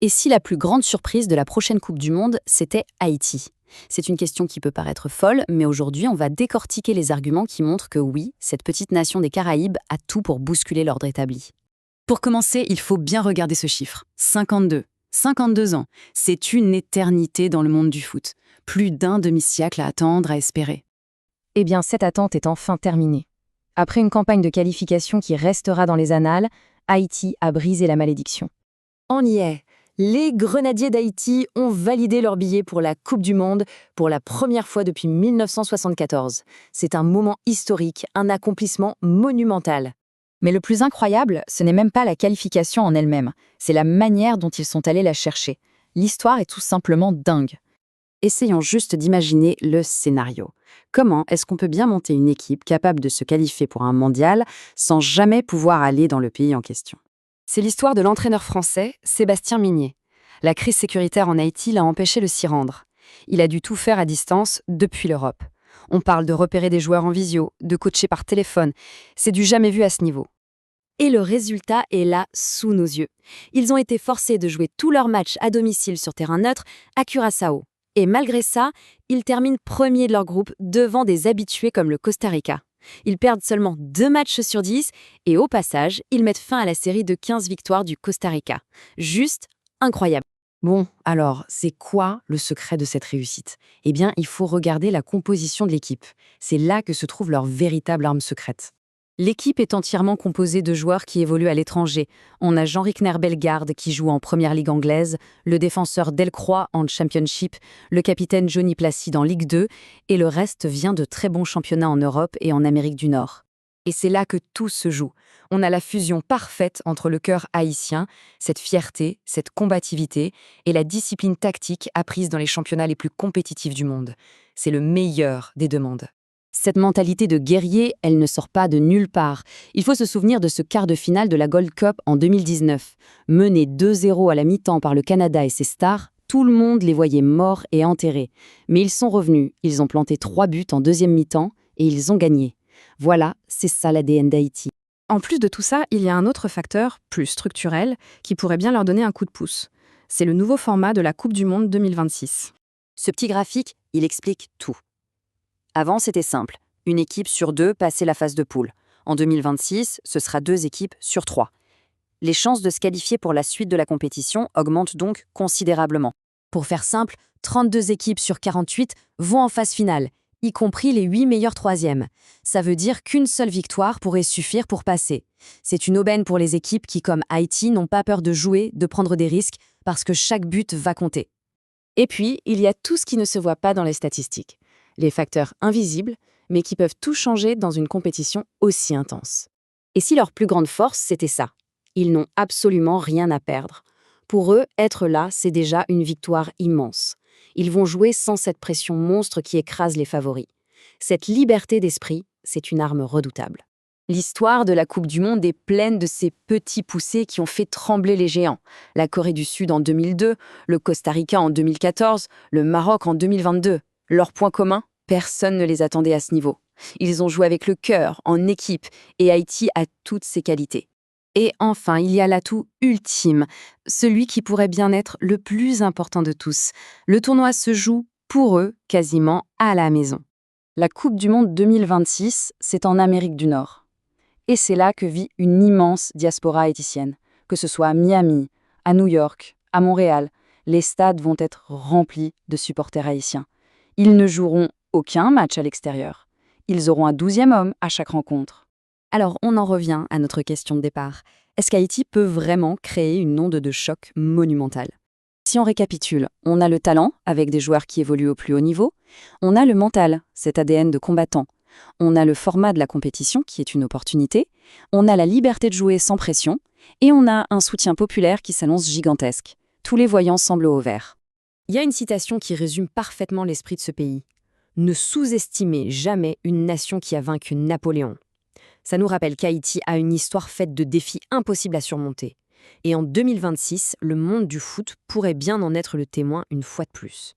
Et si la plus grande surprise de la prochaine Coupe du Monde, c'était Haïti? C'est une question qui peut paraître folle, mais aujourd'hui, on va décortiquer les arguments qui montrent que oui, cette petite nation des Caraïbes a tout pour bousculer l'ordre établi. Pour commencer, il faut bien regarder ce chiffre. 52. 52 ans. C'est une éternité dans le monde du foot. Plus d'un demi-siècle à attendre, à espérer. Eh bien, cette attente est enfin terminée. Après une campagne de qualification qui restera dans les annales, Haïti a brisé la malédiction. On y est. Les Grenadiers d'Haïti ont validé leur billet pour la Coupe du Monde pour la première fois depuis 1974. C'est un moment historique, un accomplissement monumental. Mais le plus incroyable, ce n'est même pas la qualification en elle-même, c'est la manière dont ils sont allés la chercher. L'histoire est tout simplement dingue. Essayons juste d'imaginer le scénario. Comment est-ce qu'on peut bien monter une équipe capable de se qualifier pour un mondial sans jamais pouvoir aller dans le pays en question? C'est l'histoire de l'entraîneur français, Sébastien Migné. La crise sécuritaire en Haïti l'a empêché de s'y rendre. Il a dû tout faire à distance depuis l'Europe. On parle de repérer des joueurs en visio, de coacher par téléphone. C'est du jamais vu à ce niveau. Et le résultat est là, sous nos yeux. Ils ont été forcés de jouer tous leurs matchs à domicile sur terrain neutre à Curaçao. Et malgré ça, ils terminent premiers de leur groupe devant des habitués comme le Costa Rica. Ils perdent seulement 2 matchs sur 10 et au passage, ils mettent fin à la série de 15 victoires du Costa Rica. Juste incroyable. Bon, alors, c'est quoi le secret de cette réussite? Eh bien, il faut regarder la composition de l'équipe. C'est là que se trouve leur véritable arme secrète. L'équipe est entièrement composée de joueurs qui évoluent à l'étranger. On a Jean-Rickner Bellegarde qui joue en première ligue anglaise, le défenseur Delcroix en Championship, le capitaine Johnny Placide en Ligue 2, et le reste vient de très bons championnats en Europe et en Amérique du Nord. Et c'est là que tout se joue. On a la fusion parfaite entre le cœur haïtien, cette fierté, cette combativité, et la discipline tactique apprise dans les championnats les plus compétitifs du monde. C'est le meilleur des deux mondes. Cette mentalité de guerrier, elle ne sort pas de nulle part. Il faut se souvenir de ce quart de finale de la Gold Cup en 2019. Mené 2-0 à la mi-temps par le Canada et ses stars, tout le monde les voyait morts et enterrés. Mais ils sont revenus, ils ont planté 3 buts en deuxième mi-temps et ils ont gagné. Voilà, c'est ça l'ADN d'Haïti. En plus de tout ça, il y a un autre facteur, plus structurel, qui pourrait bien leur donner un coup de pouce. C'est le nouveau format de la Coupe du Monde 2026. Ce petit graphique, il explique tout. Avant, c'était simple. Une équipe sur 2 passait la phase de poule. En 2026, ce sera 2 équipes sur 3. Les chances de se qualifier pour la suite de la compétition augmentent donc considérablement. Pour faire simple, 32 équipes sur 48 vont en phase finale, y compris les 8 meilleurs troisièmes. Ça veut dire qu'une seule victoire pourrait suffire pour passer. C'est une aubaine pour les équipes qui, comme Haïti, n'ont pas peur de jouer, de prendre des risques, parce que chaque but va compter. Et puis, il y a tout ce qui ne se voit pas dans les statistiques. Les facteurs invisibles, mais qui peuvent tout changer dans une compétition aussi intense. Et si leur plus grande force, c'était ça? Ils n'ont absolument rien à perdre. Pour eux, être là, c'est déjà une victoire immense. Ils vont jouer sans cette pression monstre qui écrase les favoris. Cette liberté d'esprit, c'est une arme redoutable. L'histoire de la Coupe du Monde est pleine de ces petits poussés qui ont fait trembler les géants. La Corée du Sud en 2002, le Costa Rica en 2014, le Maroc en 2022. Leur point commun? Personne ne les attendait à ce niveau. Ils ont joué avec le cœur, en équipe, et Haïti a toutes ses qualités. Et enfin, il y a l'atout ultime, celui qui pourrait bien être le plus important de tous. Le tournoi se joue, pour eux, quasiment à la maison. La Coupe du Monde 2026, c'est en Amérique du Nord. Et c'est là que vit une immense diaspora haïtienne. Que ce soit à Miami, à New York, à Montréal, les stades vont être remplis de supporters haïtiens. Ils ne joueront aucun match à l'extérieur. Ils auront un 12e homme à chaque rencontre. Alors, on en revient à notre question de départ. Est-ce qu'Haïti peut vraiment créer une onde de choc monumentale? Si on récapitule, on a le talent, avec des joueurs qui évoluent au plus haut niveau. On a le mental, cet ADN de combattant. On a le format de la compétition, qui est une opportunité. On a la liberté de jouer sans pression. Et on a un soutien populaire qui s'annonce gigantesque. Tous les voyants semblent au vert. Il y a une citation qui résume parfaitement l'esprit de ce pays. Ne sous-estimez jamais une nation qui a vaincu Napoléon. Ça nous rappelle qu'Haïti a une histoire faite de défis impossibles à surmonter. Et en 2026, le monde du foot pourrait bien en être le témoin une fois de plus.